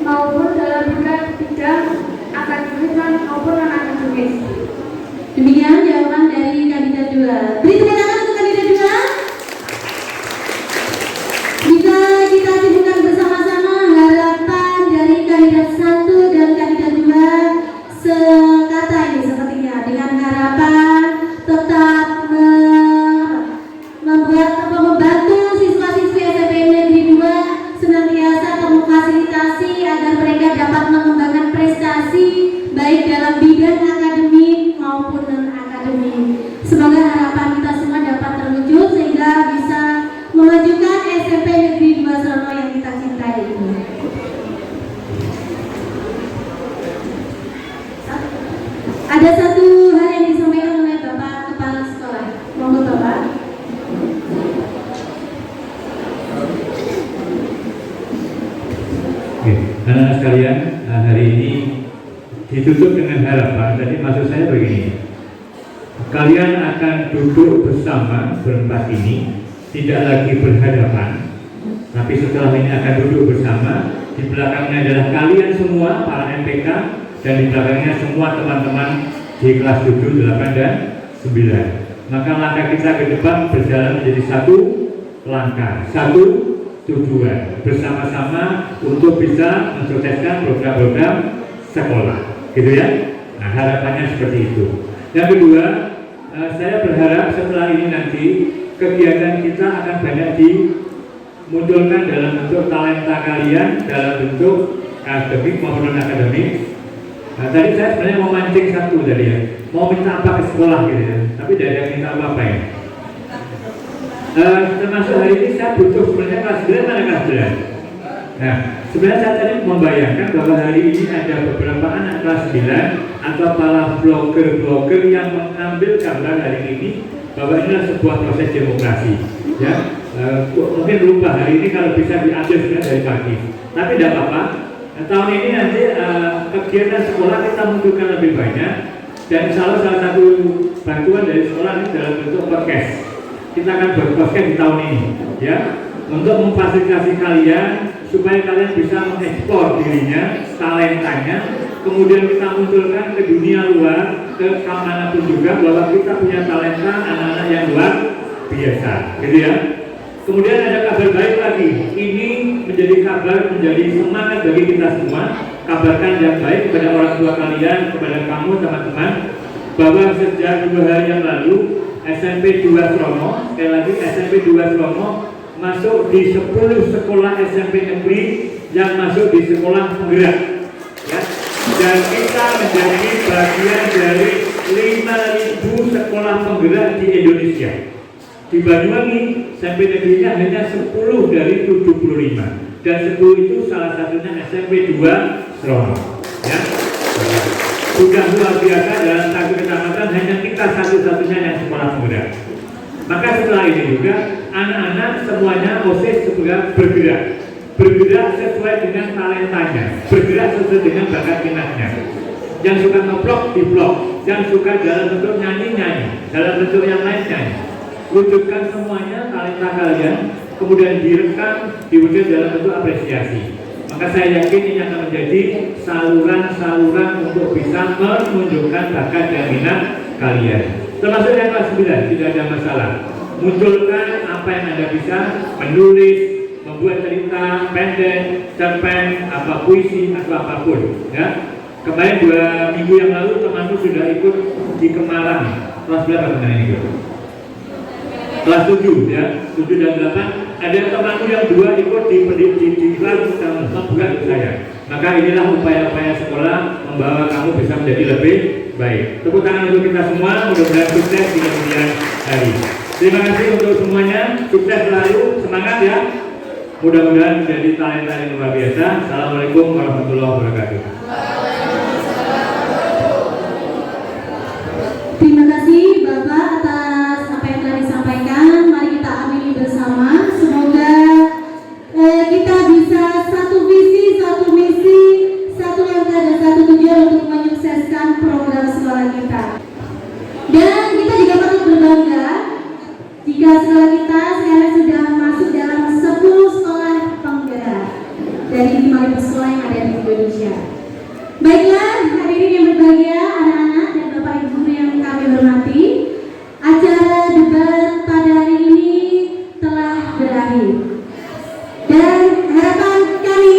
maupun dalam bidang akademik maupun non-akademik. Demikian jawaban dari kandidat 2. Beri tepuk tangan untuk kandidat 2. Bisa kita simpulkan bersama-sama harapan dari kandidat 1 dan kandidat 2 sekata ini sepertinya, dengan harapan tetap membantu siswa-siswi SMPN Negeri 2 senantiasa memfasilitasi agar mereka dapat mengembangkan prestasi baik dalam bidang akademik maupun non-akademik. Semoga harapan kita semua dapat terwujud sehingga bisa memajukan SMP Negeri 2 Srono yang kita cintai ini. Ada satu hal yang disampaikan oleh Bapak Kepala Sekolah. Monggo Bapak. Oke, anak-anak sekalian, hari ini ditutup dengan harapan. Tadi maksud saya begini, kalian akan duduk bersama berempat ini, tidak lagi berhadapan, tapi setelah ini akan duduk bersama. Di belakangnya adalah kalian semua para MPK dan di belakangnya semua teman-teman di kelas 7, 8, dan 9. Maka langkah kita ke depan berjalan menjadi satu langkah, satu tujuan bersama-sama untuk bisa mensukseskan program-program sekolah, gitu ya. Nah, harapannya seperti itu. Yang kedua, saya berharap setelah ini nanti kegiatan kita akan banyak dimunculkan dalam bentuk talenta kalian, dalam bentuk akademik maupun non akademik. Nah, tadi saya sebenarnya mau mancing satu tadi ya, mau minta apa ke sekolah gitu ya, tapi tidak ada minta apa ya. Termasuk hari ini saya butuh sebenarnya kelas 9 mana kelas 9. Nah, sebenarnya saya tadi membayangkan bahwa hari ini ada beberapa anak kelas 9 atau para blogger yang mengambil gambar hari ini bahwa inilah sebuah proses demokrasi, ya. Mungkin lupa hari ini kalau bisa diambil dari pagi. Tapi tidak apa-apa. Tahun ini nanti kegiatan sekolah kita munculkan lebih banyak. Dan insya Allah salah satu bantuan dari sekolah ini dalam bentuk podcast. Kita akan berpodcast di tahun ini, ya, untuk memfasilitasi kalian supaya kalian bisa mengekspor dirinya, talentanya, kemudian kita munculkan ke dunia luar, ke kemanapun juga bahwa kita punya talenta anak-anak yang luar biasa, gitu ya. Kemudian ada kabar baik lagi, ini menjadi kabar, menjadi semangat bagi kita semua. Kabarkan yang baik kepada orang tua kalian, kepada kamu teman-teman, bahwa sejak 2 hari yang lalu SMP 2 Sromo, sekali lagi SMP 2 Sromo masuk di 10 sekolah SMP negeri yang masuk di sekolah penggerak, ya. Dan kita menjadi bagian dari 5.000 sekolah penggerak di Indonesia. Di Banyuwangi SMP negerinya hanya 10 dari 75, dan 10 itu salah satunya SMP 2 Sromo, ya. Sudah luar biasa, dalam satu kecamatan hanya kita satu-satunya yang sekolah penggerak. Maka setelah ini juga anak-anak semuanya OSIS juga bergerak sesuai dengan talentanya, bergerak sesuai dengan bakat minatnya. Yang suka ngeblok di blok, yang suka dalam bentuk nyanyi, dalam bentuk yang lain nyanyi. Wujudkan semuanya talenta kalian, kemudian direkam, diwujud dalam bentuk apresiasi. Maka saya yakin ini akan menjadi saluran-saluran untuk bisa menunjukkan bakat dan minat kalian. Termasuk yang kelas 9, tidak ada masalah. Munculkan apa yang Anda bisa, menulis, membuat cerita pendek, cerpen, apa puisi atau apapun, ya. Kemarin 2 minggu yang lalu temanku sudah ikut di Kemarang. Kelas berapa teman ini? Kelas 7, ya, 7 dan 8. Ada temanku yang 2 ikut di kelas bukan saya. Maka inilah upaya-upaya sekolah membawa kamu bisa menjadi lebih baik. Tepuk tangan untuk kita semua, mudah-mudahan sukses di kemudian hari. Terima kasih untuk semuanya, sukses selalu, semangat ya. Mudah-mudahan menjadi talenta yang luar biasa. Assalamualaikum warahmatullahi wabarakatuh. Terima kasih Bapak atas apa yang telah disampaikan. Mari kita amini bersama. Semoga kita bisa satu visi, satu misi, satu langkah dan satu tujuan untuk menyukseskan program sekolah kita. Dan kita juga patut berbangga jika sekolah kita sekarang sudah masuk dalam 10 sekolah penggerak dari 5.000 sekolah yang ada di Indonesia. Baiklah, hadirin yang berbahagia, anak-anak dan bapak ibu guru yang kami hormati, acara debat pada hari ini telah berakhir. Dan harapan kami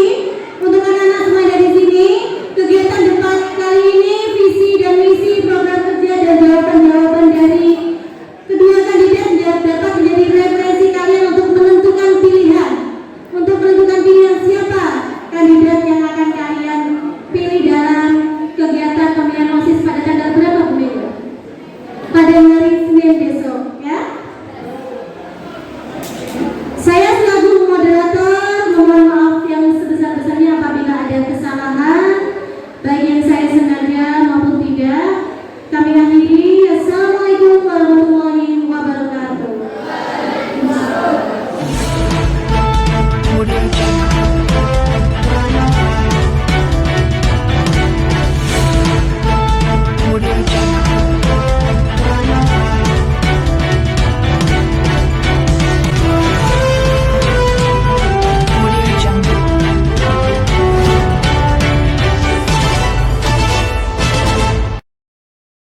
untuk anak-anak semua yang ada di sini, kegiatan debat kali ini visi dan misi program kerja dan jawaban-jawaban dari kedua kandidat dapat menjadi referensi kalian untuk menentukan pilihan, siapa kandidat yang akan kalian pilih dalam kegiatan pemilihan OSIS pada tanggal berapa Bu Mega? Pada hari Senin besok.